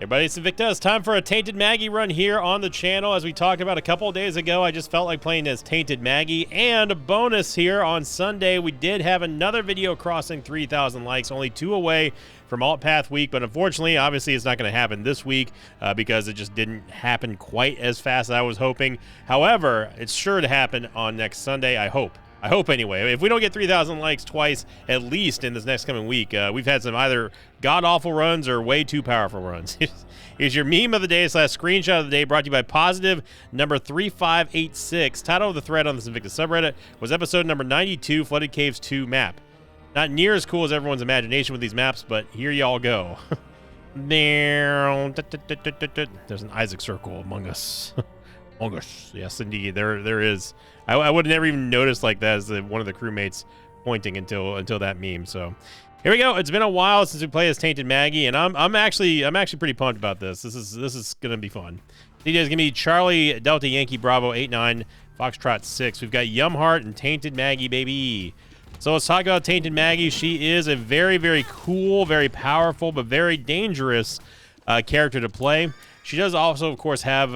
Everybody, it's Invicta. It's time for a Tainted Maggie run here on the channel. As we talked about a couple of days ago, I just felt like playing as Tainted Maggie. And a bonus here on Sunday, we did have another video crossing 3,000 likes, only 2 away from Alt Path Week. But unfortunately, obviously, it's not going to happen this week because it just didn't happen quite as fast as I was hoping. However, it's sure to happen on next Sunday, I hope. I hope anyway. If we don't get 3,000 likes twice, at least in this next coming week, we've had some either god-awful runs or way too powerful runs. Here's your meme of the day / screenshot of the day, brought to you by positive number 3586. Title of the thread on this Invicta subreddit was episode number 92, Flooded Caves 2 map. Not near as cool as everyone's imagination with these maps, but here y'all go. There's an Isaac circle among us. Among us. Yes, indeed. There is. I would have never even noticed like that as one of the crewmates pointing until that meme. So here we go. It's been a while since we played as Tainted Maggie, and I'm actually pretty pumped about this. This is gonna be fun. DJ is gonna be Charlie Delta Yankee Bravo 89 Foxtrot 6. We've got Yumheart and Tainted Maggie, baby. So let's talk about Tainted Maggie. She is a very, very cool, very powerful, but very dangerous character to play. She does also, of course, have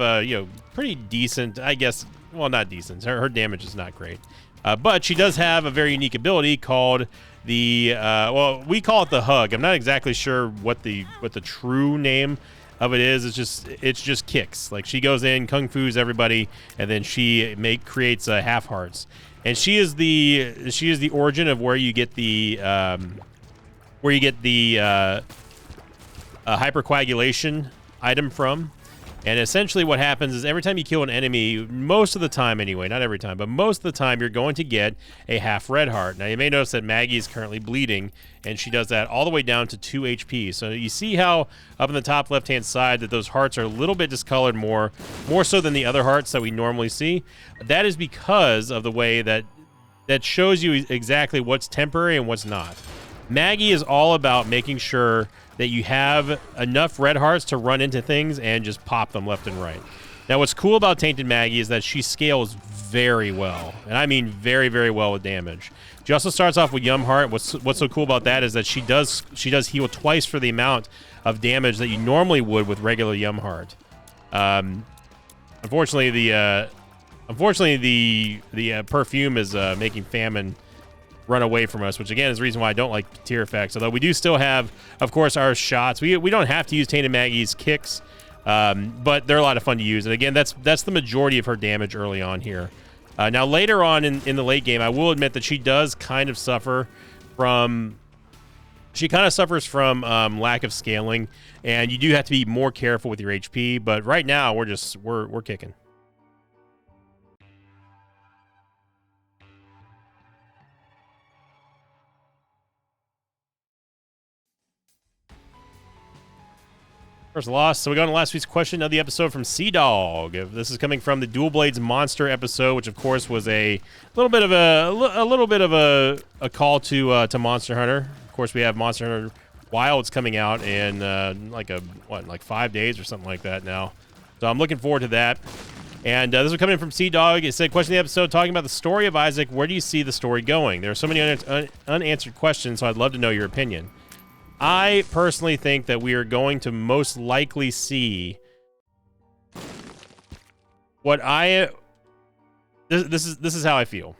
pretty decent, I guess. Well, not decent. Her damage is not great. But she does have a very unique ability called the, well, we call it the Hug. I'm not exactly sure what the true name of it is. It's just kicks. Like, she goes in, kung fu's everybody, and then she creates half hearts. And she is the origin of where you get the hypercoagulation item from. And essentially what happens is every time you kill an enemy, most of the time anyway, not every time, but most of the time you're going to get a half red heart. Now you may notice that Maggie is currently bleeding, and she does that all the way down to 2 HP. So you see how up in the top left-hand side that those hearts are a little bit discolored more so than the other hearts that we normally see. That is because of the way that shows you exactly what's temporary and what's not. Maggie is all about making sure that you have enough red hearts to run into things and just pop them left and right. Now, what's cool about Tainted Maggie is that she scales very well, and I mean very, very well with damage. She also starts off with Yumheart. What's so cool about that is that she does heal twice for the amount of damage that you normally would with regular Yumheart. Unfortunately, the perfume is making Famine run away from us, which again is the reason why I don't like tier effects. Although we do still have, of course, our shots. We don't have to use Tainted Maggie's kicks, but they're a lot of fun to use. And again, that's the majority of her damage early on here. Now later on in the late game, I will admit that she does kind of suffer from. She kind of suffers from lack of scaling, and you do have to be more careful with your HP. But right now, we're kicking. First loss. So we got on last week's question of the episode from Sea Dog. This is coming from the Dual Blades Monster episode, which of course was a little bit of a call to Monster Hunter. Of course, we have Monster Hunter Wilds coming out in like 5 days or something like that now. So I'm looking forward to that. And this is coming in from Sea Dog. It said, question of the episode talking about the story of Isaac. Where do you see the story going? There are so many unanswered questions, so I'd love to know your opinion. I personally think that we are going to most likely see what this is how I feel.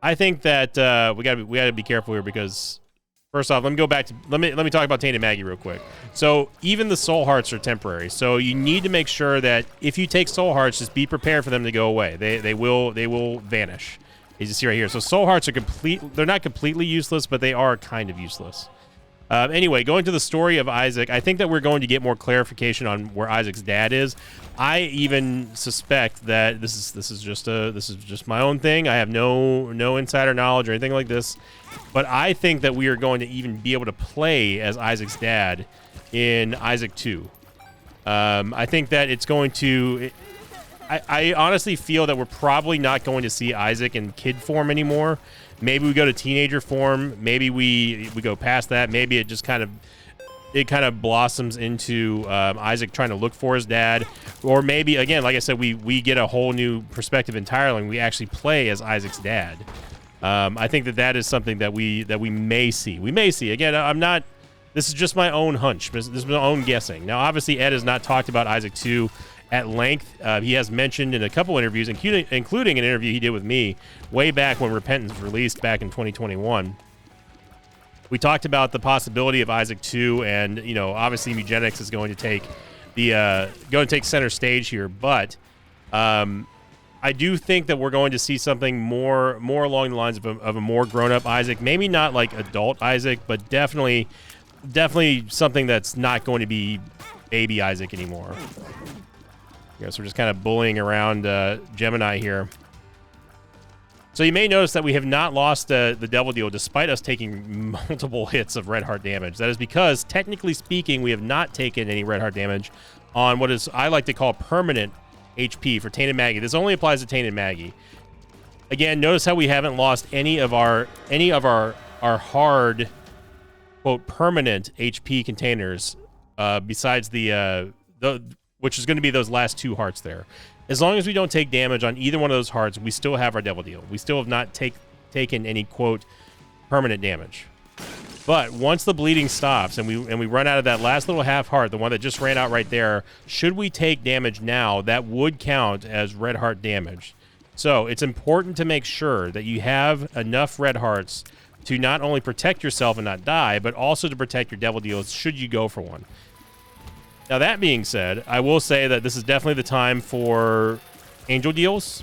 I think that we gotta be careful here because first off, let me talk about Tainted Maggie real quick. So even the soul hearts are temporary. So you need to make sure that if you take soul hearts, just be prepared for them to go away. They will vanish. As you see right here. So soul hearts are they're not completely useless, but they are kind of useless. Anyway, going to the story of Isaac, I think that we're going to get more clarification on where Isaac's dad is. I even suspect that this is just my own thing. I have no insider knowledge or anything like this, but I think that we are going to even be able to play as Isaac's dad in Isaac 2. I think that it's going to. I honestly feel that we're probably not going to see Isaac in kid form anymore. Maybe we go to teenager form. Maybe we go past that. Maybe it just kind of blossoms into Isaac trying to look for his dad, or maybe again, like I said, we get a whole new perspective entirely, and we actually play as Isaac's dad. I think that is something that we may see. We may see. Again, I'm not. This is just my own hunch. This is my own guessing. Now, obviously, Ed has not talked about Isaac 2 at length. He has mentioned in a couple interviews, including an interview he did with me way back when Repentance released back in 2021. We talked about the possibility of Isaac 2, and you know, obviously, Mugenics is going to take center stage here. But I do think that we're going to see something more along the lines of a more grown-up Isaac. Maybe not like adult Isaac, but definitely something that's not going to be baby Isaac anymore. So we're just kind of bullying around Gemini here. So you may notice that we have not lost the Devil Deal despite us taking multiple hits of Red Heart damage. That is because, technically speaking, we have not taken any Red Heart damage on what is I like to call permanent HP for Tainted Maggie. This only applies to Tainted Maggie. Again, notice how we haven't lost any of our hard, quote, permanent HP containers besides the which is going to be those last 2 hearts there. As long as we don't take damage on either one of those hearts, we still have our Devil Deal. We still have not taken any, quote, permanent damage. But once the bleeding stops and we run out of that last little half heart, the one that just ran out right there, should we take damage now, that would count as red heart damage. So it's important to make sure that you have enough red hearts to not only protect yourself and not die, but also to protect your Devil Deals should you go for one. Now, that being said, I will say that this is definitely the time for Angel Deals.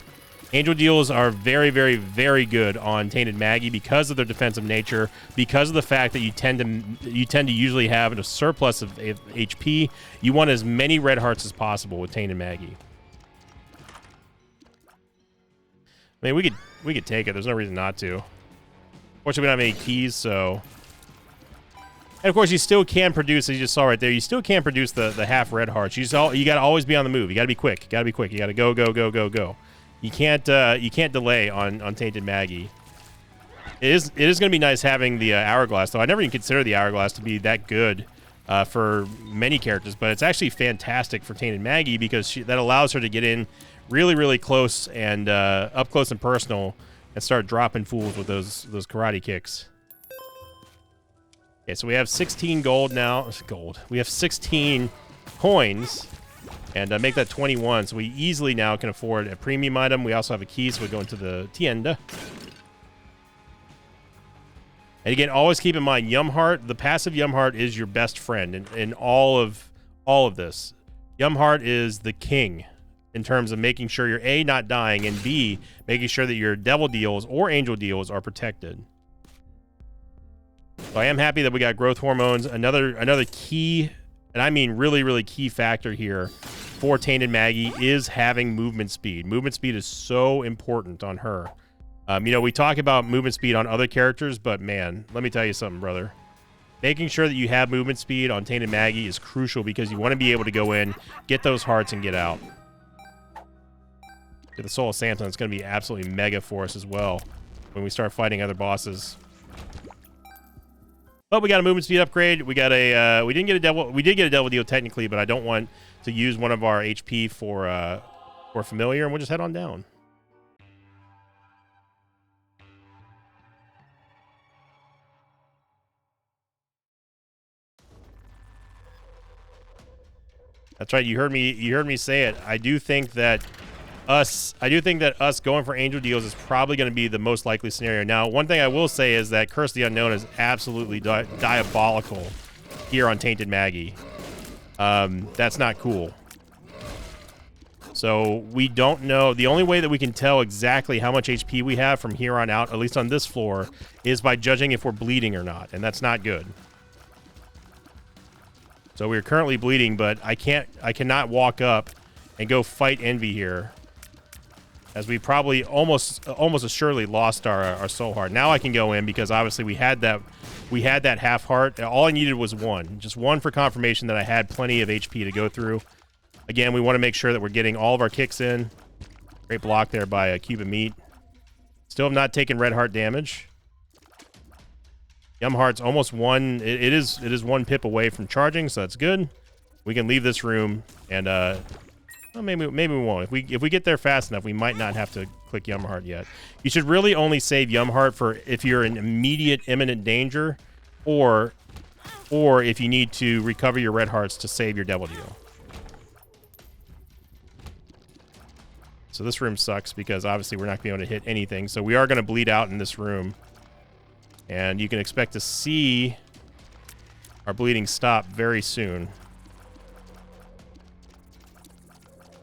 Angel Deals are very, very, very good on Tainted Maggie because of their defensive nature, because of the fact that you tend to usually have a surplus of HP. You want as many red hearts as possible with Tainted Maggie. I mean, we could take it. There's no reason not to. Fortunately, we don't have any keys, so... And of course, you still can produce, as you just saw right there, you still can produce the half red hearts. You got to always be on the move. You got to be quick. You got to go, go, go, go, go. You can't delay on Tainted Maggie. It is going to be nice having the Hourglass, though. I never even considered the Hourglass to be that good for many characters, but it's actually fantastic for Tainted Maggie because that allows her to get in really, really close and up close and personal and start dropping fools with those karate kicks. Okay, so we have 16 gold now. We have 16 coins, and make that 21. So we easily now can afford a premium item. We also have a key, so we go into the tienda. And again, always keep in mind, Yum Heart, the passive Yum Heart is your best friend in all of this. Yum Heart is the king in terms of making sure you're A, not dying, and B, making sure that your Devil Deals or Angel Deals are protected. So I am happy that we got growth hormones. Another key, and I mean really, really key factor here for Tainted Maggie is having movement speed. Movement speed is so important on her. You know, we talk about movement speed on other characters, but man, let me tell you something, brother. Making sure that you have movement speed on Tainted Maggie is crucial because you want to be able to go in, get those hearts, and get out. The Soul of Samson is going to be absolutely mega for us as well when we start fighting other bosses. But we got a movement speed upgrade. We got a we did get a Devil Deal technically, but I don't want to use one of our HP for familiar, and we'll just head on down. That's right. You heard me say it. I do think that us going for Angel Deals is probably going to be the most likely scenario. Now, one thing I will say is that Curse of the Unknown is absolutely diabolical here on Tainted Maggie. That's not cool. So we don't know. The only way that we can tell exactly how much HP we have from here on out, at least on this floor, is by judging if we're bleeding or not, and that's not good. So we're currently bleeding, but I cannot walk up and go fight Envy here, as we probably almost assuredly lost our soul heart. Now I can go in because obviously we had that half heart. All I needed was just one for confirmation that I had plenty of HP to go through. Again, we want to make sure that we're getting all of our kicks in. Great block there by a Cube of Meat. Still have not taken red heart damage. Yum Heart's almost one. It is 1 pip away from charging, so that's good. We can leave this room and well, maybe we won't. If we get there fast enough, we might not have to click Yum Heart yet. You should really only save Yum Heart for if you're in immediate imminent danger, or or if you need to recover your red hearts to save your Devil Deal. So this room sucks because obviously we're not going to be able to hit anything. So we are going to bleed out in this room. And you can expect to see our bleeding stop very soon.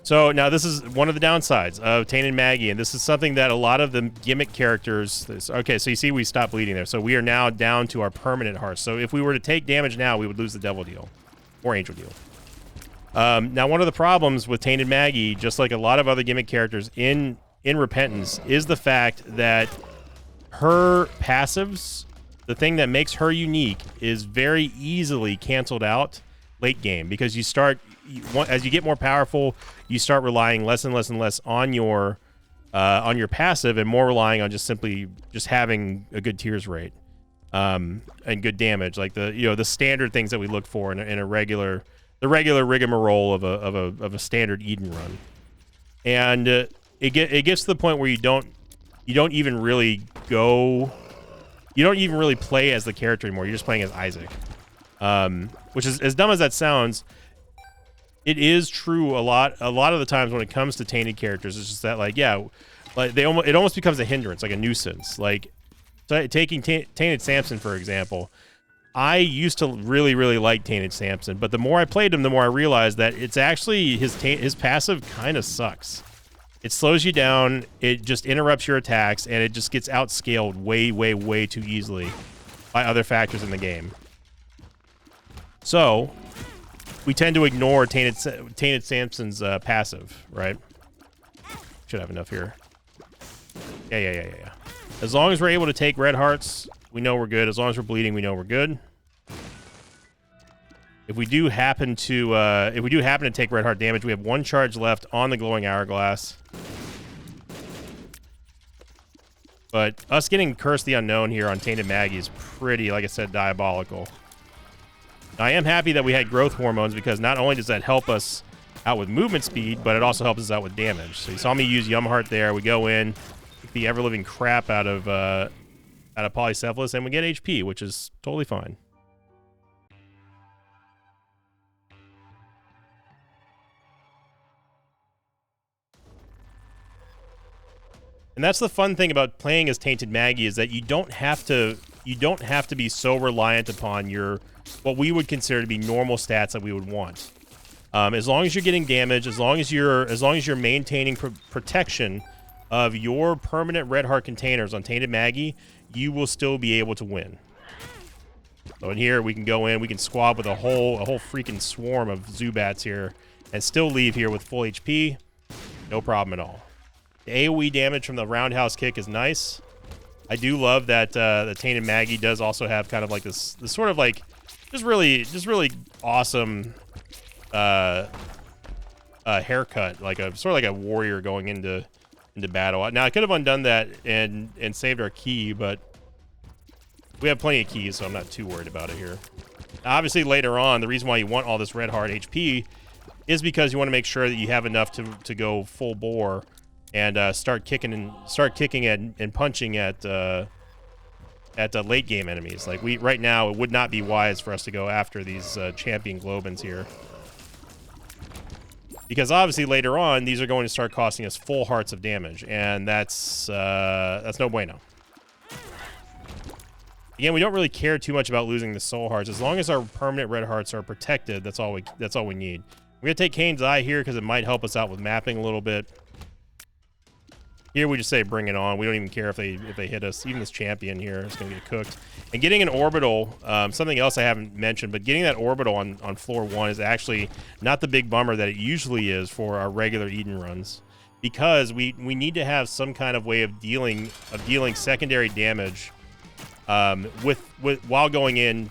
So now this is one of the downsides of Tainted Maggie, and this is something that a lot of the gimmick characters... Okay, so you see we stopped bleeding there. So we are now down to our permanent hearts. So if we were to take damage now, we would lose the Devil Deal or Angel Deal. Now, one of the problems with Tainted Maggie, just like a lot of other gimmick characters in Repentance, is the fact that her passives, the thing that makes her unique, is very easily canceled out late game because you start, as you get more powerful, you start relying less and less and less on your passive and more relying on just simply having a good tears rate and good damage, like the standard things that we look for in a regular. The regular rigmarole of a standard Eden run, and it gets to the point where you don't even really play as the character anymore. You're just playing as Isaac, which is, as dumb as that sounds, it is true a lot of the times when it comes to tainted characters. It's just that it almost becomes a hindrance, like a nuisance. Like taking Tainted Samson for example. I used to really, really like Tainted Samson, but the more I played him, the more I realized that it's actually his passive kind of sucks. It slows you down, it just interrupts your attacks, and it just gets outscaled way, way, way too easily by other factors in the game. So, we tend to ignore Tainted Samson's passive, right? Should have enough here. Yeah. As long as we're able to take red hearts, we know we're good. As long as we're bleeding, we know we're good. If we do happen to take red heart damage, we have one charge left on the glowing hourglass. But us getting Curse the Unknown here on Tainted Maggie is pretty, like I said, diabolical. Now, I am happy that we had growth hormones because not only does that help us out with movement speed, but it also helps us out with damage. So you saw me use Yum Heart there. We go in, kick the ever-living crap out of Polycephalus, and we get HP, which is totally fine. And that's the fun thing about playing as Tainted Maggie, is that you don't have to be so reliant upon what we would consider to be normal stats that we would want. As long as you're getting damage, as long as you're maintaining protection of your permanent red heart containers on Tainted Maggie, you will still be able to win. So in here, we can go in, we can squab with a whole freaking swarm of Zubats here, and still leave here with full HP. No problem at all. The AoE damage from the roundhouse kick is nice. I do love that the Tainted Maggie does also have kind of like this sort of like just really awesome haircut, like a sort of like a warrior going into battle. Now I could have undone that and saved our key, but we have plenty of keys, so I'm not too worried about it here. Now, obviously later on, the reason why you want all this red heart HP is because you want to make sure that you have enough to go full bore and start kicking and punching at late game enemies. Like right now, it would not be wise for us to go after these champion Globins here, because obviously later on these are going to start costing us full hearts of damage, and that's no bueno. Again, we don't really care too much about losing the soul hearts as long as our permanent red hearts are protected. That's all we need. We're gonna take Kane's Eye here because it might help us out with mapping a little bit. Here we just say bring it on. We don't even care if they hit us. Even this champion here is going to get cooked. And getting an orbital, something else I haven't mentioned, but getting that orbital on floor 1 is actually not the big bummer that it usually is for our regular Eden runs, because we need to have some kind of way of dealing secondary damage while going in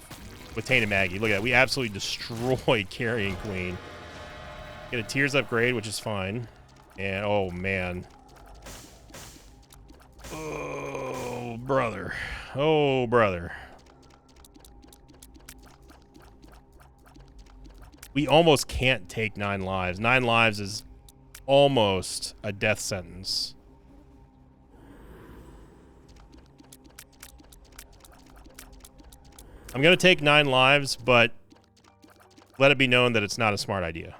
with Tainted Maggie. Look at that. We absolutely destroyed Carrion Queen. Get a Tears upgrade, which is fine. And oh man. Oh, brother. Oh, brother. We almost can't take 9 lives. 9 lives is almost a death sentence. I'm going to take 9 lives, but let it be known that it's not a smart idea.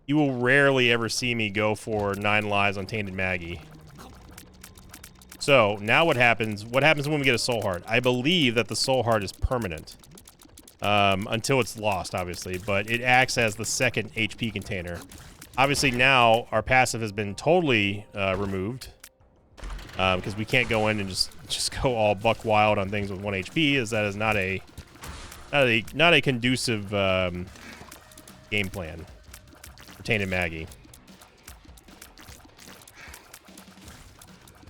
You will rarely ever see me go for 9 lives on Tainted Maggie. So, now what happens? What happens when we get a Soul Heart? I believe that the Soul Heart is permanent. Until it's lost, obviously. But it acts as the second HP container. Obviously, now our passive has been totally removed. Because we can't go in and just go all buck wild on things with 1 HP, as that is not a conducive game plan. Tainted Maggie.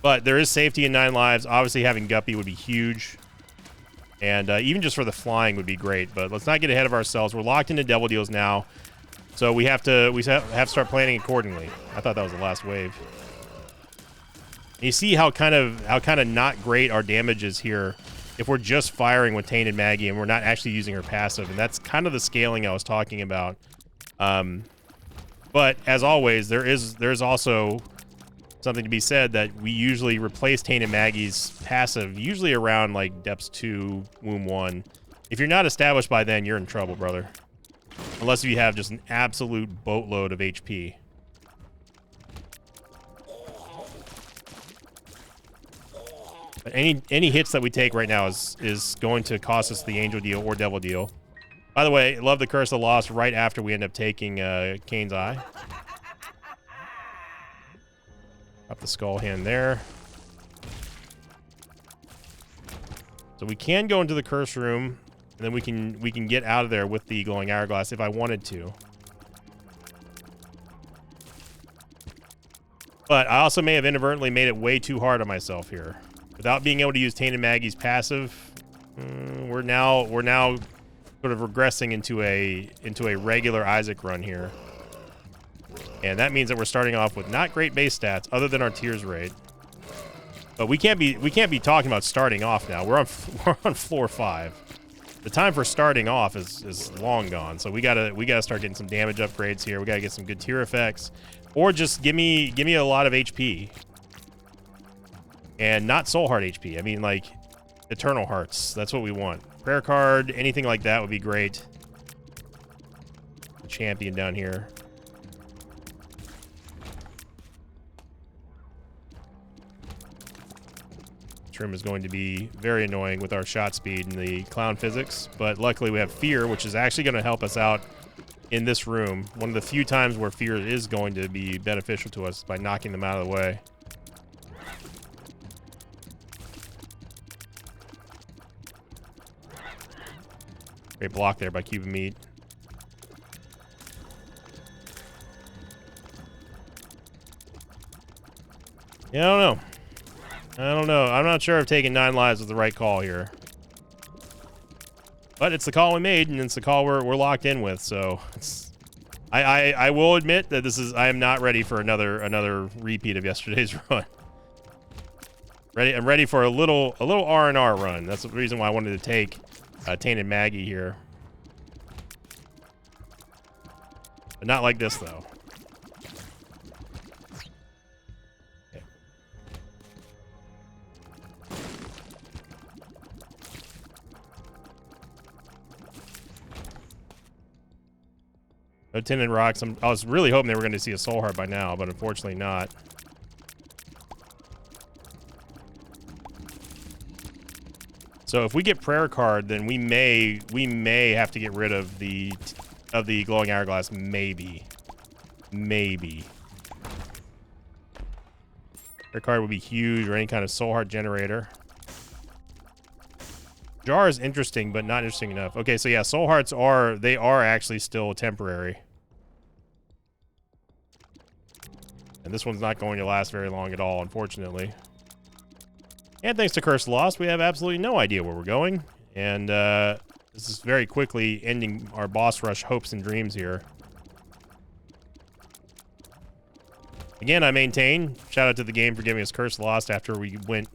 But there is safety in 9 lives. Obviously, having Guppy would be huge. And even just for the flying would be great. But let's not get ahead of ourselves. We're locked into Devil Deals now. So we have to start planning accordingly. I thought that was the last wave. And you see how kind of not great our damage is here if we're just firing with Tainted Maggie and we're not actually using her passive. And that's kind of the scaling I was talking about. But as always, there's also something to be said that we usually replace Tainted Maggie's passive usually around like Depths 2, Womb 1. If you're not established by then, you're in trouble, brother. Unless you have just an absolute boatload of HP. But any hits that we take right now is going to cost us the Angel Deal or Devil Deal. By the way, love the Curse of Loss right after we end up taking Kane's Eye. Up the Skull Hand there. So we can go into the Curse Room, and then we can get out of there with the Glowing Hourglass if I wanted to. But I also may have inadvertently made it way too hard on myself here. Without being able to use Tainted Maggie's passive, we're now sort of regressing into a regular Isaac run here. And that means that we're starting off with not great base stats other than our Tears rate. But we can't be talking about starting off now. We're on floor 5. The time for starting off is long gone. So we gotta start getting some damage upgrades here. We gotta get some good tier effects. Or just give me a lot of HP. And not Soul Heart HP. I mean, like Eternal Hearts. That's what we want. Prayer card, anything like that would be great. Champion down here. This room is going to be very annoying with our shot speed and the clown physics, but luckily we have Fear, which is actually going to help us out in this room. One of the few times where Fear is going to be beneficial to us by knocking them out of the way. Great block there by Cuban Meat. Yeah, I don't know. I'm not sure if taking 9 lives was the right call here. But it's the call we made, and it's the call we're locked in with, so I will admit that I am not ready for another repeat of yesterday's run. I'm ready for a little R&R run. That's the reason why I wanted to take Tainted Maggie here. But not like this, though. Okay. No Tinted Rocks. I was really hoping they were going to see a Soul Heart by now, but unfortunately not. So if we get Prayer Card, then we may have to get rid of the Glowing Hourglass. Maybe. Prayer Card would be huge, or any kind of Soul Heart generator. Jar is interesting, but not interesting enough. Okay, so yeah, Soul Hearts are actually still temporary. And this one's not going to last very long at all, unfortunately. And thanks to Curse Lost, we have absolutely no idea where we're going. And this is very quickly ending our boss rush hopes and dreams here. Again, I maintain, shout out to the game for giving us Curse Lost after we went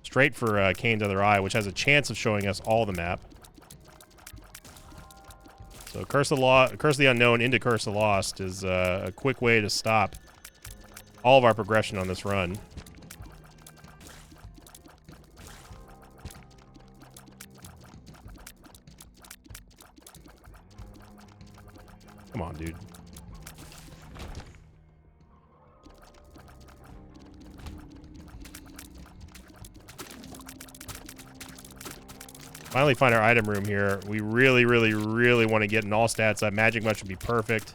straight for Kane's Other Eye, which has a chance of showing us all the map. So Curse of the Unknown into Curse of Lost is a quick way to stop all of our progression on this run. Come on, dude. Finally find our item room here. We really, really, really want to get an all stats up. Magic Mush would be perfect.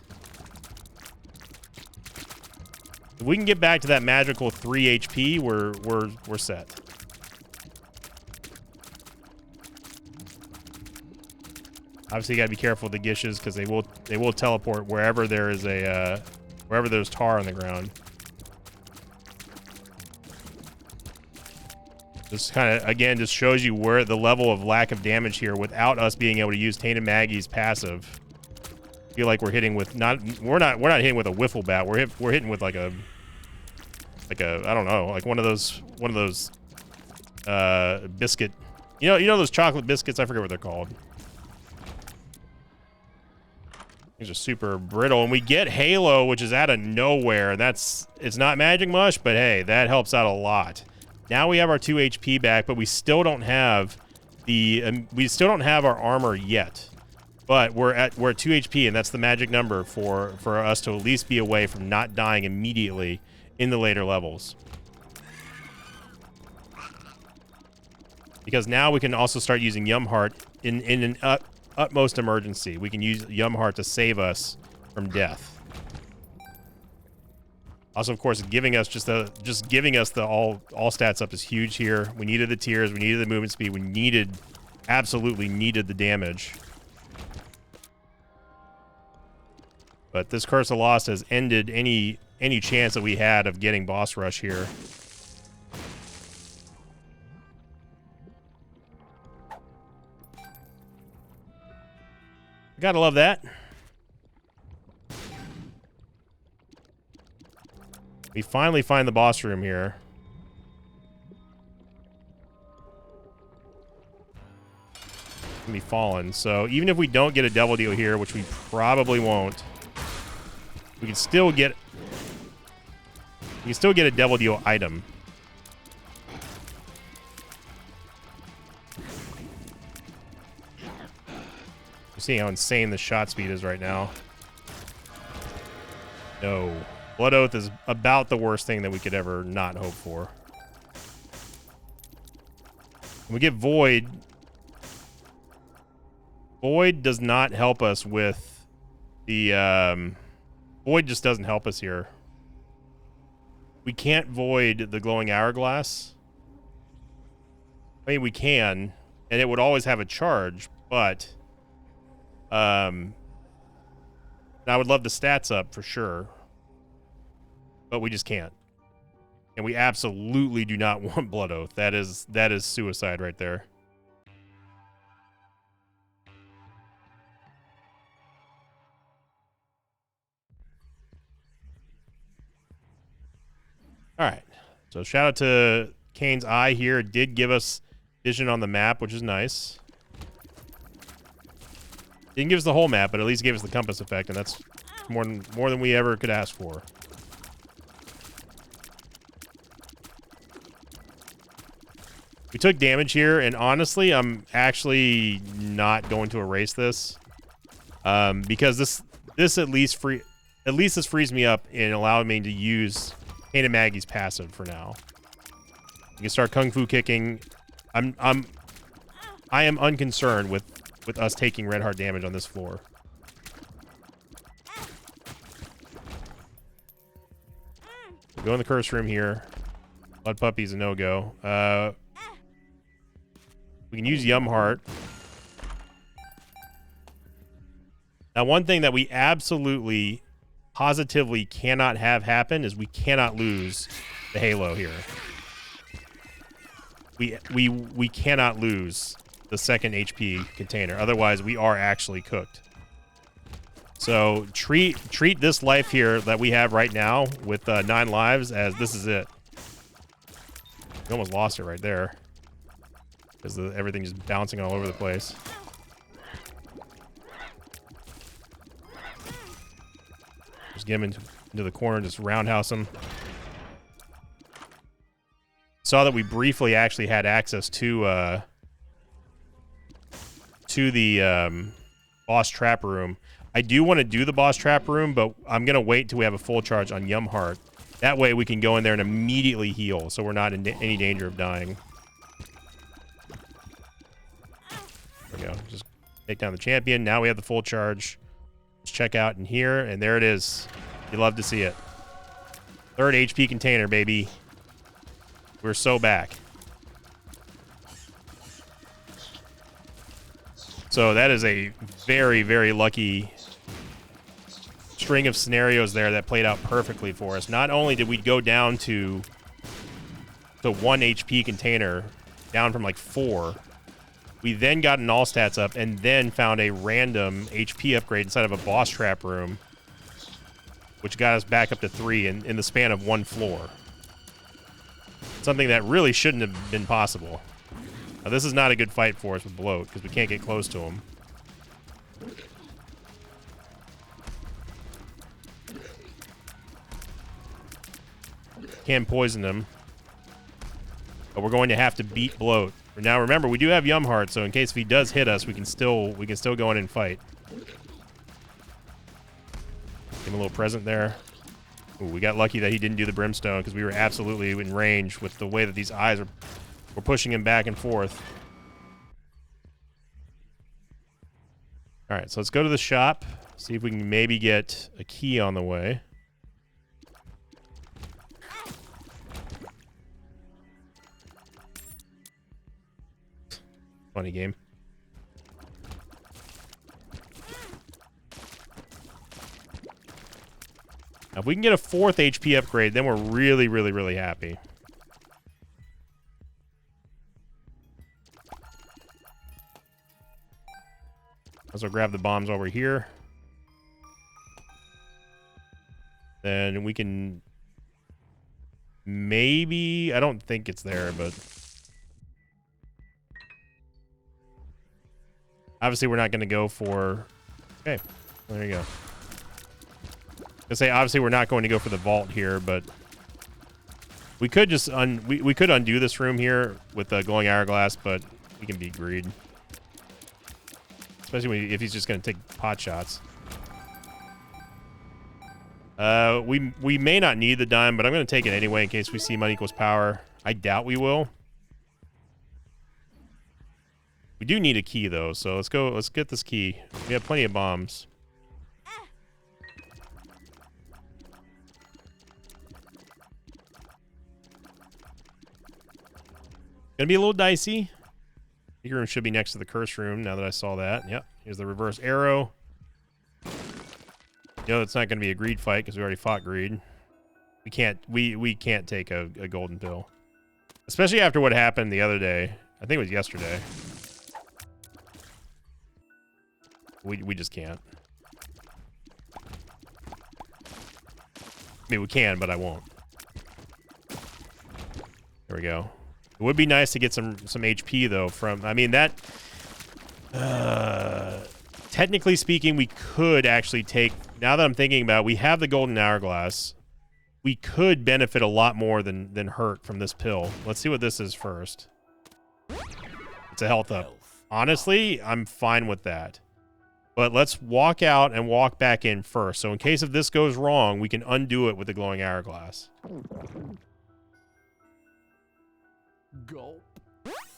If we can get back to that magical 3 HP, we're set. Obviously, you gotta be careful with the Gishes because they will teleport wherever there is a wherever there's tar on the ground. This kind of, again, just shows you where the level of lack of damage here without us being able to use Tainted Maggie's passive. I feel like we're hitting with we're not hitting with a wiffle bat. We're hitting with like a I don't know, like one of those biscuit, you know those chocolate biscuits, I forget what they're called. These are super brittle, and we get Halo, which is out of nowhere. It's not Magic Mush, but hey, that helps out a lot. Now we have our 2 HP back, but we still don't have our armor yet. But we're at 2 HP, and that's the magic number for us to at least be away from not dying immediately in the later levels. Because now we can also start using Yumheart in an utmost emergency. We can use Yumheart to save us from death. Also, of course, giving us giving us the all stats up is huge here. We needed the tears, we needed the movement speed, we absolutely needed the damage. But this Curse of Lost has ended any chance that we had of getting boss rush here. Gotta love that. We finally find the boss room here. Gonna be fallen. So even if we don't get a double deal here, which we probably won't, we can still get a double deal item. You're seeing how insane the shot speed is right now. No. Blood Oath is about the worst thing that we could ever not hope for. When we get Void. Void does not help us with the... Void just doesn't help us here. We can't void the Glowing Hourglass. I mean, we can, and it would always have a charge, but... I would love the stats up for sure. But we just can't. And we absolutely do not want Blood Oath. That is suicide right there. Alright. So shout out to Kane's Eye here. It did give us vision on the map, which is nice. Didn't give us the whole map, but at least gave us the compass effect, and that's more than we ever could ask for. We took damage here, and honestly, I'm actually not going to erase this. Because this at least this frees me up and allowing me to use Tainted Maggie's passive for now. You can start Kung Fu kicking. I am unconcerned with us taking red heart damage on this floor. Go in the curse room here. Blood Puppy's a no-go. We can use Yumheart. Now, one thing that we absolutely, positively cannot have happen is we cannot lose the Halo here. We cannot lose the second HP container. Otherwise, we are actually cooked. So treat this life here that we have right now with 9 lives as this is it. We almost lost it right there. Because everything's just bouncing all over the place. Just get him into the corner, just roundhouse him. Saw that we briefly actually had access to the boss trap room. I do want to do the boss trap room, but I'm going to wait until we have a full charge on Yumheart. That way we can go in there and immediately heal, so we're not in any danger of dying. There we go. Just take down the champion. Now we have the full charge. Let's check out in here, and there it is. You love to see it. 3rd HP container, baby. We're so back. So that is a very, very lucky string of scenarios there that played out perfectly for us. Not only did we go down to the 1 HP container, down from like 4, we then got an all stats up and then found a random HP upgrade inside of a boss trap room, which got us back up to 3 in the span of 1 floor. Something that really shouldn't have been possible. Now, this is not a good fight for us with Bloat, because we can't get close to him. Can poison him. But we're going to have to beat Bloat. Now remember, we do have Yumheart, so in case if he does hit us, we can still go in and fight. Give him a little present there. Ooh, we got lucky that he didn't do the brimstone, because we were absolutely in range with the way that these eyes were pushing him back and forth. Alright, so let's go to the shop. See if we can maybe get a key on the way. Funny game. Now, if we can get a 4th HP upgrade, then we're really, really, really happy. Also grab the bombs while we're here. Then we can maybe... I don't think it's there, but... Obviously, we're not going to go for... Okay, there you go. I say obviously we're not going to go for the vault here, but we could just we could undo this room here with the glowing hourglass, but we can beat greed, especially if he's just going to take pot shots. We may not need the dime, but I'm going to take it anyway in case we see money equals power. I doubt we will. We do need a key though, so let's go. Let's get this key. We have plenty of bombs. Gonna be a little dicey. The room should be next to the curse room now that I saw that. Yep. Here's the reverse arrow. You know it's not gonna be a greed fight because we already fought greed. We can't take a golden pill. Especially after what happened the other day. I think it was yesterday. We just can't. I mean, we can, but I won't. There we go. It would be nice to get some HP, though, from... I mean, that... technically speaking, we could actually take... Now that I'm thinking about it, we have the golden hourglass. We could benefit a lot more than hurt from this pill. Let's see what this is first. It's a health up. Honestly, I'm fine with that. But let's walk out and walk back in first. So in case if this goes wrong, we can undo it with the glowing hourglass. Gulp.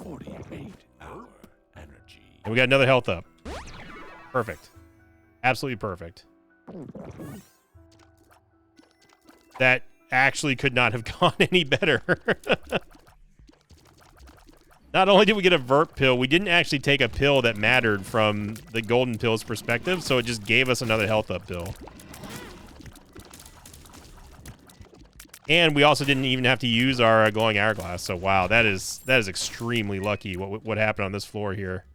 48-hour energy. And we got another health up. Perfect. Absolutely perfect. That actually could not have gone any better. Not only did we get a vert pill, we didn't actually take a pill that mattered from the golden pill's perspective, so it just gave us another health up pill. And we also didn't even have to use our glowing hourglass, so wow, that is extremely lucky what happened on this floor here.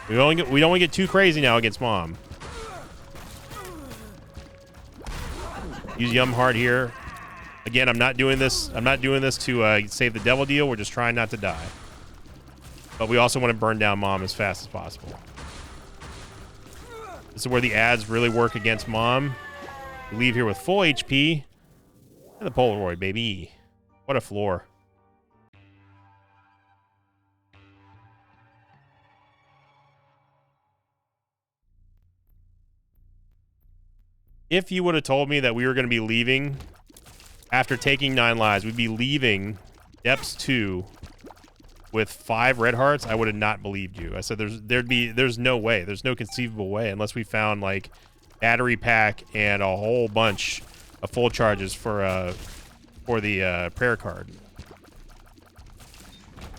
We don't want to get too crazy now against Mom. Use Yumheart here. Again, I'm not doing this to save the devil deal. We're just trying not to die. But we also want to burn down Mom as fast as possible. This is where the ads really work against Mom. We leave here with full HP. And the Polaroid, baby. What a floor. If you would have told me that we were going to be leaving after taking 9 lives, we'd be leaving Depths 2 with 5 red hearts, I would have not believed you. I said there's no way. There's no conceivable way unless we found like battery pack and a whole bunch of full charges for the prayer card.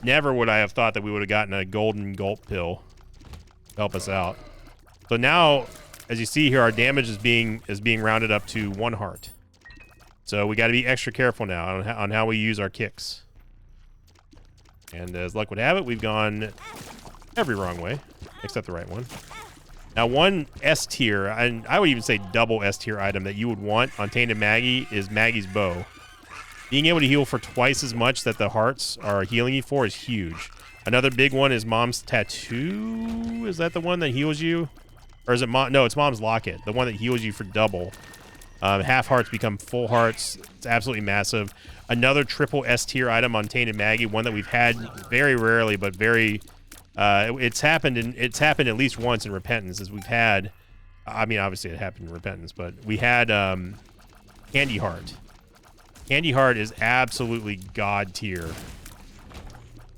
Never would I have thought that we would have gotten a golden gulp pill to help us out. So now, as you see here, our damage is being rounded up to 1 heart. So we got to be extra careful now on how we use our kicks. And as luck would have it, we've gone every wrong way, except the right one. Now, one S tier, and I would even say double S tier item that you would want on Tainted Maggie is Maggie's Bow. Being able to heal for twice as much that the hearts are healing you for is huge. Another big one is Mom's Tattoo. Is that the one that heals you? Or is it Mom? No, it's Mom's Locket, the one that heals you for double. Half hearts become full hearts. It's absolutely massive. Another triple S tier item on Tainted Maggie, one that we've had very rarely, but very. It's happened at least once in Repentance, as we've had. I mean, obviously it happened in Repentance, but we had Candy Heart. Candy Heart is absolutely god tier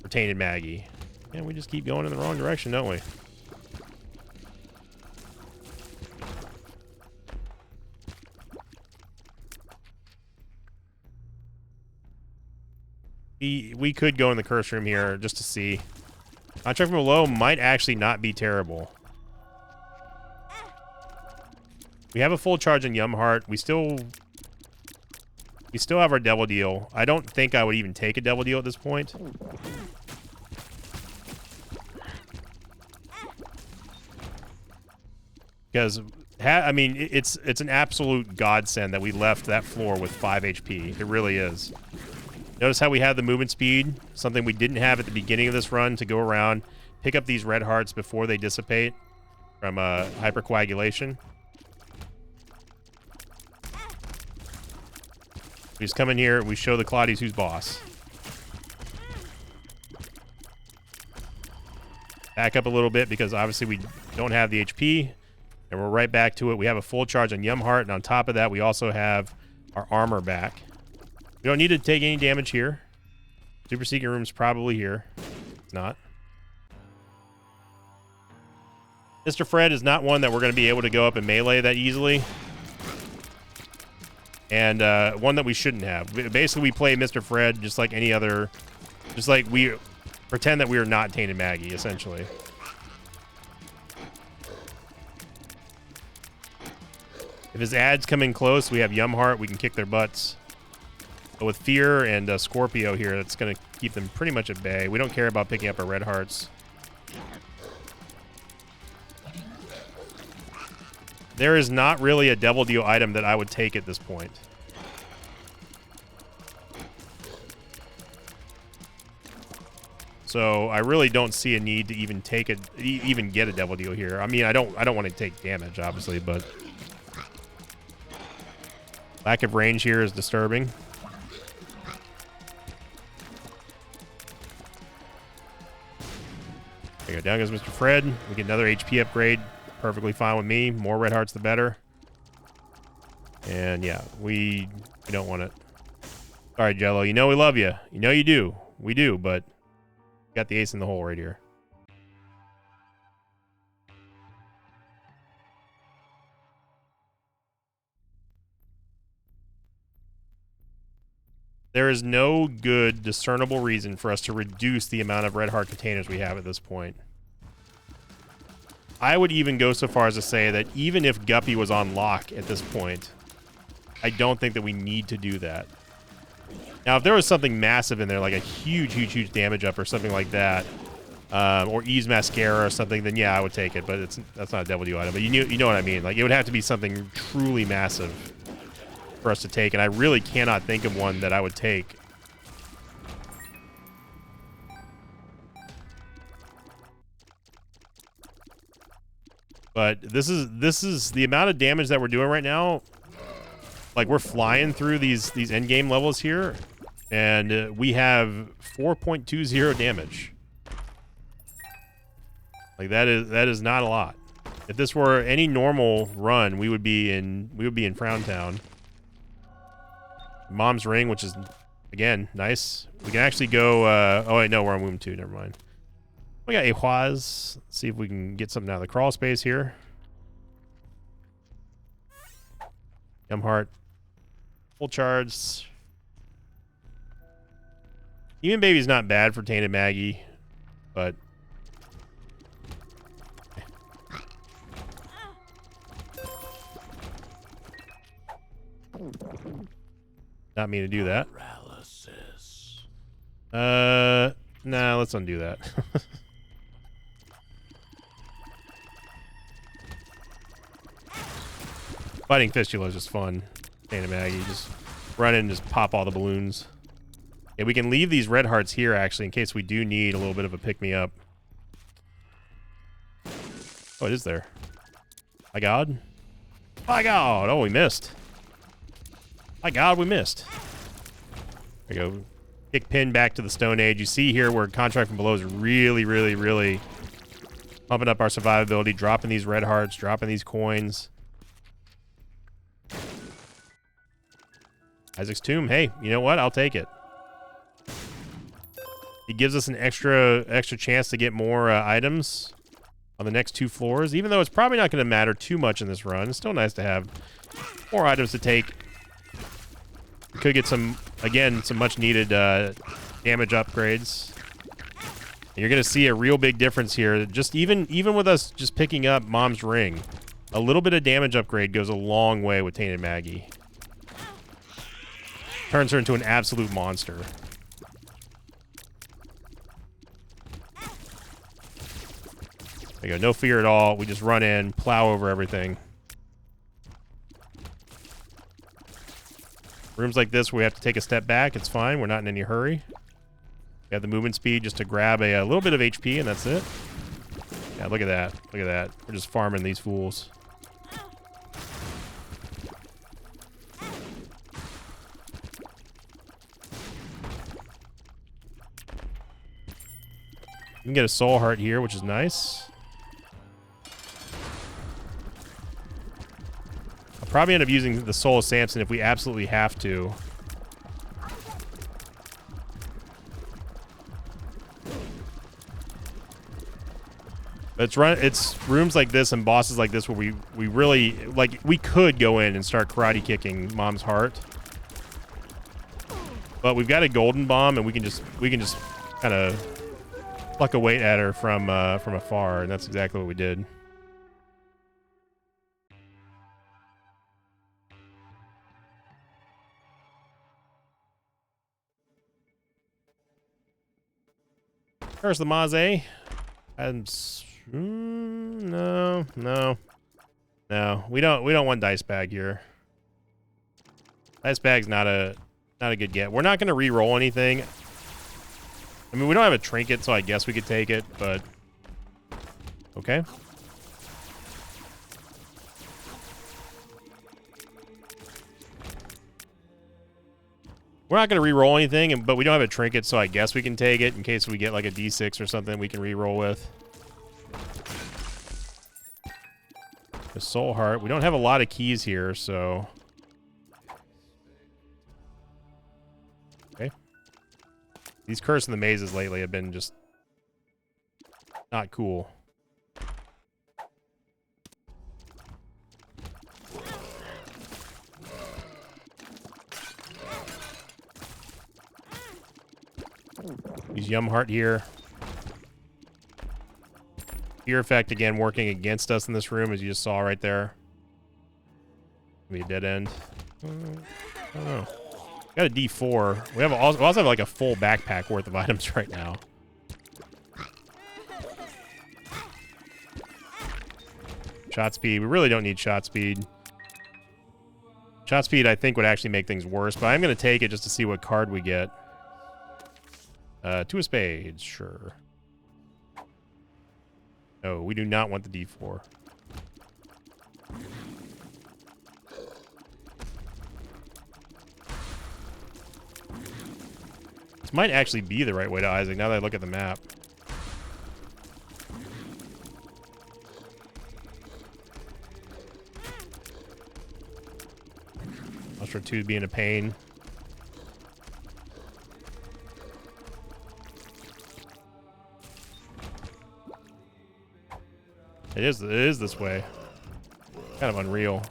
for Tainted Maggie, and we just keep going in the wrong direction, don't we? We could go in the curse room here just to see. Contract from below might actually not be terrible. We have a full charge on Yum Heart. We still have our Devil Deal. I don't think I would even take a Devil Deal at this point. Because, I mean, it's an absolute godsend that we left that floor with 5 HP. It really is. Notice how we have the movement speed, something we didn't have at the beginning of this run, to go around, pick up these red hearts before they dissipate from hypercoagulation. We just come in here, we show the Claudies who's boss. Back up a little bit because obviously we don't have the HP, and we're right back to it. We have a full charge on Yum Heart, and on top of that, we also have our armor back. We don't need to take any damage here. Super Secret Room's probably here. It's not. Mr. Fred is not one that we're going to be able to go up and melee that easily. And one that we shouldn't have. Basically, we play Mr. Fred just like any other... Just like we pretend that we are not Tainted Maggie, essentially. If his ads come in close, we have Yum Heart. We can kick their butts. But with Fear and Scorpio here, that's going to keep them pretty much at bay. We don't care about picking up our red hearts. There is not really a Devil Deal item that I would take at this point. So I really don't see a need to even take it, even get a Devil Deal here. I mean, I don't want to take damage, obviously, but lack of range here is disturbing. There you go. Down goes Mr. Fred. We get another HP upgrade. Perfectly fine with me. More red hearts, the better. And yeah, we don't want it. All right, Jello. You know we love you. You know you do. We do, but got the ace in the hole right here. There is no good discernible reason for us to reduce the amount of red heart containers we have at this point. I would even go so far as to say that even if Guppy was on lock at this point, I don't think that we need to do that. Now, if there was something massive in there, like a huge damage up or something like that, or Ease Mascara or something, then yeah, I would take it. But that's not a Devil Deal item. But you know what I mean. Like, it would have to be something truly massive for us to take, and I really cannot think of one that I would take. But this is the amount of damage that we're doing right now. Like, we're flying through these end game levels here, and we have 4.20 damage. Like, that is not a lot. If this were any normal run, we would be in Frown Town. Mom's Ring, which is again nice. We can actually go. Oh wait, no, we're on Womb 2. Never mind. We got Ehwaz. Let's see if we can get something out of the crawl space here. Yumheart. Full charge. Even Baby's not bad for Tainted Maggie, but not mean to do that. Paralysis. Nah, let's undo that. Fighting Fistula is just fun. Tainted Maggie, just run in and just pop all the balloons. Yeah, we can leave these red hearts here, actually, in case we do need a little bit of a pick-me-up. Oh, it is there. My God. My God. Oh, we missed. My God, we missed. There we go. Kick pin back to the Stone Age. You see here where Contract from Below is really, really, really pumping up our survivability, dropping these red hearts, dropping these coins. Isaac's Tomb. Hey, you know what? I'll take it. He gives us an extra chance to get more items on the next 2 floors, even though it's probably not going to matter too much in this run. It's still nice to have more items to take. We could get some, again, some much needed damage upgrades. And you're going to see a real big difference here. Just even with us just picking up Mom's Ring, a little bit of damage upgrade goes a long way with Tainted Maggie. Turns her into an absolute monster. There you go. No fear at all. We just run in, plow over everything. Rooms like this where we have to take a step back, it's fine. We're not in any hurry. We have the movement speed just to grab a little bit of HP, and that's it. Yeah, look at that. Look at that. We're just farming these fools. You can get a soul heart here, which is nice. I'll probably end up using the Soul of Samson if we absolutely have to. It's rooms like this and bosses like this where we really, like, we could go in and start karate kicking Mom's heart. But we've got a golden bomb and we can just kind of pluck a weight at her from afar, and that's exactly what we did. There's the Maze. No. We don't want Dice Bag here. Dice Bag's not a good get. We're not going to re-roll anything. I mean, we don't have a trinket, so I guess we could take it, but okay. We're not going to re-roll anything, but we don't have a trinket, so I guess we can take it in case we get like a D6 or something we can re-roll with. The Soul Heart. We don't have a lot of keys here, so... Okay. These Curse in the Mazes lately have been just not cool. Use Yumheart here. Fear Effect again working against us in this room, as you just saw right there. Be a dead end. I don't know. Got a D4. We also have like a full backpack worth of items right now. Shot speed. We really don't need shot speed. Shot speed, I think, would actually make things worse, but I'm going to take it just to see what card we get. 2 of Spades, sure. No, we do not want the D4. This might actually be the right way to Isaac now that I look at the map. Ultra 2 being a pain. It is this way. Kind of unreal.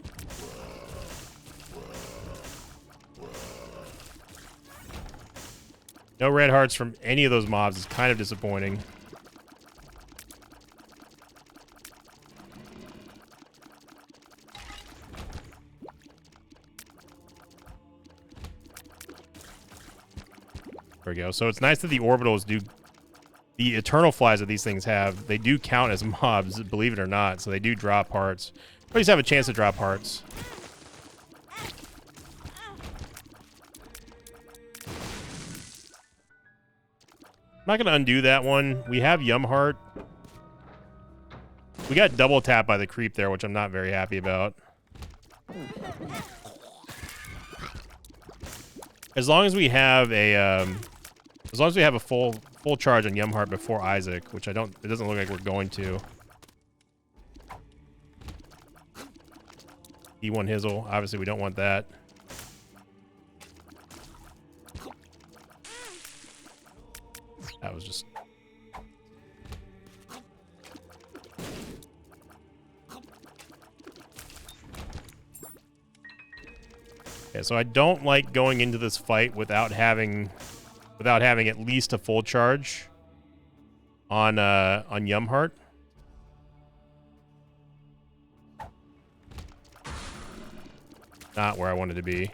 No red hearts from any of those mobs is kind of disappointing. There we go. So it's nice that the orbitals do, the eternal flies that these things have, they do count as mobs, believe it or not. So they do drop hearts. Or at least have a chance to drop hearts. I'm not going to undo that one. We have Yum Heart. We got double tapped by the creep there, which I'm not very happy about. As long as we have a, full charge on Yum Heart before Isaac, which it doesn't look like we're going to. E1 Hizzle, obviously we don't want that. That was just... Okay, so I don't like going into this fight without having at least a full charge on Yum Heart. Not where I wanted to be.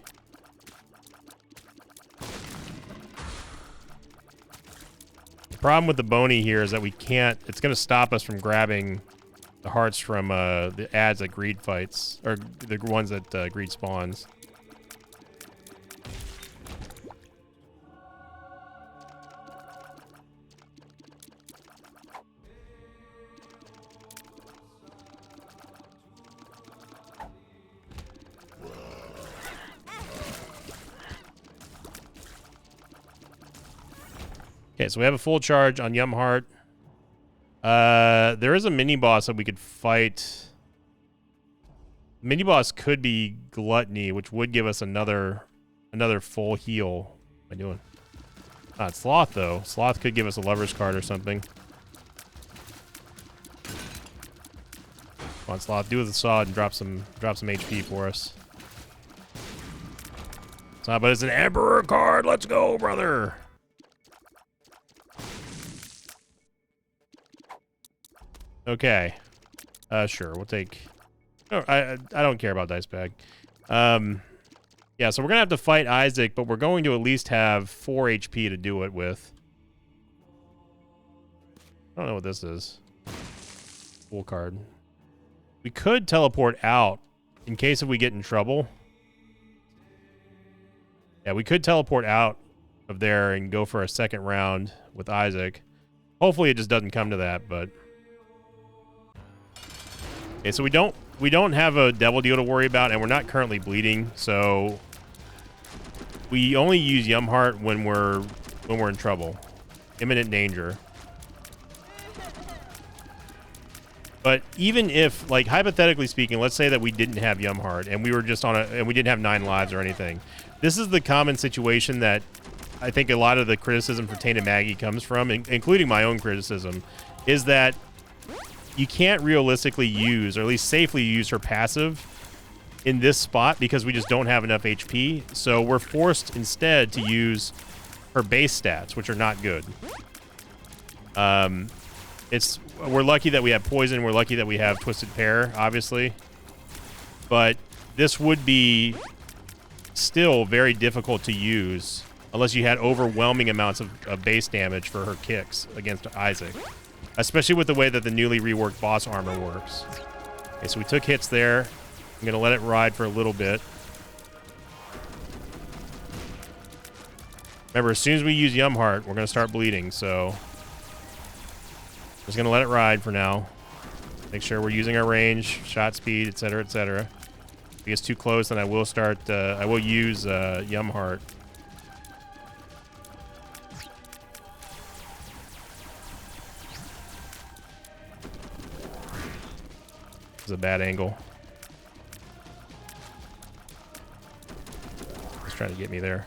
The problem with the Bony here is that we can't... It's going to stop us from grabbing the hearts from the ads that Greed fights. Or the ones that Greed spawns. Okay, so we have a full charge on Yum Heart. There is a mini-boss that we could fight. Mini-boss could be Gluttony, which would give us another full heal. What am I doing? Not Sloth, though. Sloth could give us a Lover's Card or something. Come on, Sloth, do with the Sod and drop some HP for us. But it's an Emperor card. Let's go, brother. Okay. Sure, we'll take... Oh, I don't care about Dice Bag. Yeah, so we're going to have to fight Isaac, but we're going to at least have 4 HP to do it with. I don't know what this is. Full card. We could teleport out in case if we get in trouble. Yeah, we could teleport out of there and go for a second round with Isaac. Hopefully it just doesn't come to that, but... Okay, so we don't have a Devil Deal to worry about, and we're not currently bleeding, so we only use Yum Heart when we're in trouble, imminent danger. But even if, like, hypothetically speaking, let's say that we didn't have Yum Heart and we were just and we didn't have 9 lives or anything. This is the common situation that I think a lot of the criticism for Tainted Maggie comes from, including my own criticism, is that you can't realistically use, or at least safely use, her passive in this spot because we just don't have enough HP. So we're forced instead to use her base stats, which are not good. We're lucky that we have Poison. We're lucky that we have Twisted Pair, obviously. But this would be still very difficult to use unless you had overwhelming amounts of base damage for her kicks against Isaac. Especially with the way that the newly reworked boss armor works. Okay, so we took hits there. I'm going to let it ride for a little bit. Remember, as soon as we use Yum Heart, we're going to start bleeding, so... Just going to let it ride for now. Make sure we're using our range, shot speed, etc., etc. If it gets too close, then I will use Yum Heart. is a bad angle. He's trying to get me there.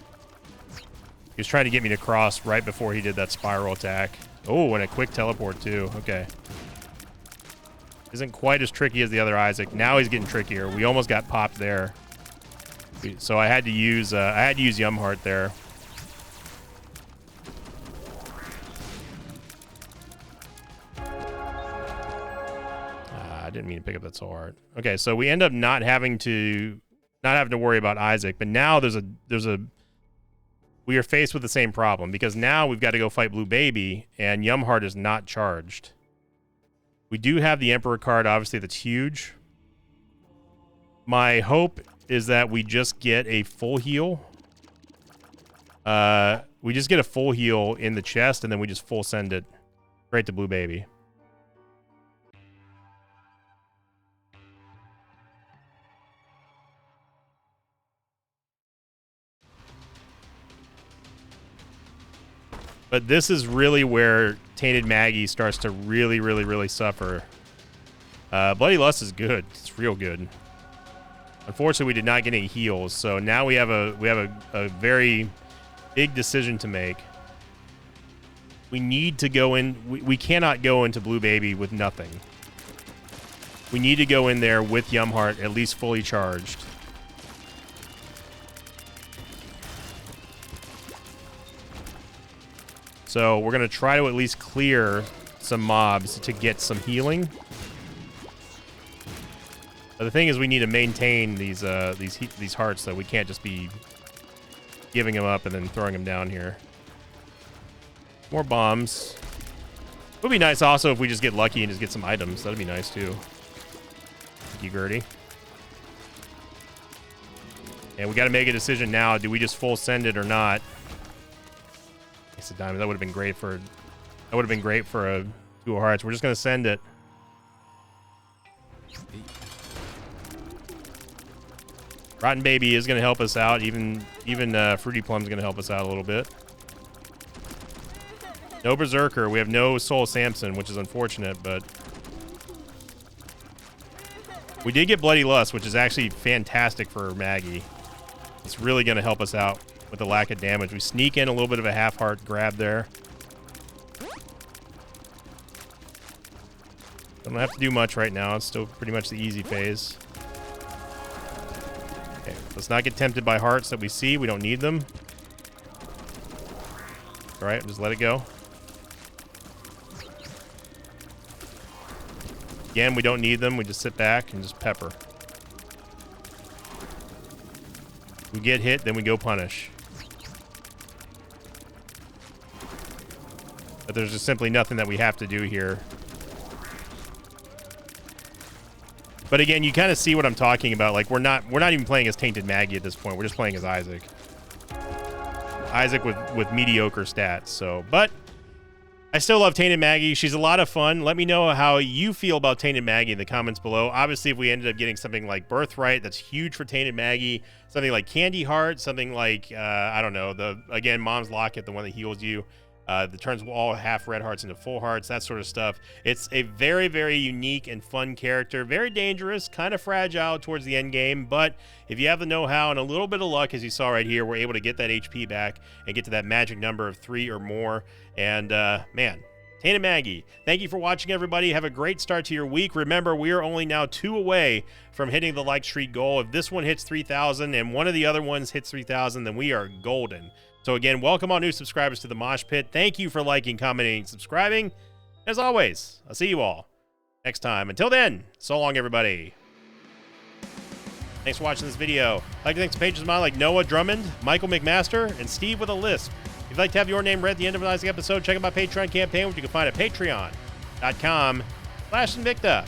He was trying to get me to cross right before he did that spiral attack. Oh, and a quick teleport too. Okay. Isn't quite as tricky as the other Isaac. Now he's getting trickier. We almost got popped there. So I had to use Yumheart there. I didn't mean to pick up that soul heart. Okay, so we end up not having to worry about Isaac, but now we are faced with the same problem because now we've got to go fight Blue Baby, and Yumheart is not charged. We do have the Emperor card, obviously, that's huge. My hope is that we just get a full heal. We just get a full heal in the chest, and then we just full send it right to Blue Baby. But this is really where Tainted Maggie starts to really suffer. Bloody Lust is good. It's real good. Unfortunately, we did not get any heals, so now we have a very big decision to make. We need to go in. We cannot go into Blue Baby with nothing. We need to go in there with Yumheart at least fully charged. So we're going to try to at least clear some mobs to get some healing. But the thing is, we need to maintain these hearts, so we can't just be giving them up and then throwing them down here. More bombs. It would be nice also if we just get lucky and just get some items. That'd be nice too. Thank you, Gertie. And we got to make a decision now. Do we just full send it or not? Ace of Diamonds. That would have been great for. That would have been great for a Two of Hearts. We're just gonna send it. Rotten Baby is gonna help us out. Even Fruity Plum's gonna help us out a little bit. No Berserker. We have no Soul Samson, which is unfortunate, but we did get Bloody Lust, which is actually fantastic for Maggie. It's really gonna help us out with the lack of damage. We sneak in a little bit of a half heart grab there. Don't have to do much right now. It's still pretty much the easy phase. Okay, let's not get tempted by hearts that we see. We don't need them. All right, just let it go. Again, we don't need them. We just sit back and just pepper. We get hit, then we go punish. But there's just simply nothing that we have to do here. But again, you kind of see what I'm talking about. Like we're not even playing as Tainted Maggie at this point. We're just playing as Isaac. Isaac with mediocre stats. So, but I still love Tainted Maggie. She's a lot of fun. Let me know how you feel about Tainted Maggie in the comments below. Obviously, if we ended up getting something like Birthright, that's huge for Tainted Maggie. Something like Candy Heart, something like I don't know, again, Mom's Locket, the one that heals you. That turns all half red hearts into full hearts, that sort of stuff. It's a very unique and fun character. Very dangerous, kind of fragile towards the end game, but if you have the know-how and a little bit of luck, as you saw right here, we're able to get that HP back and get to that magic number of 3 or more. And man, Tainted Maggie, thank you for watching, everybody. Have a great start to your week. Remember, we are only now 2 away from hitting the like streak goal. If this one hits 3,000 and one of the other ones hits 3,000, then we are golden. So again, welcome all new subscribers to the Mosh Pit. Thank you for liking, commenting, and subscribing. As always, I'll see you all next time. Until then, so long, everybody. Thanks for watching this video. I'd like to thank some patrons of mine like Noah Drummond, Michael McMaster, and Steve with a Lisp. If you'd like to have your name read at the end of an Isaac episode, check out my Patreon campaign, which you can find at patreon.com/Invicta.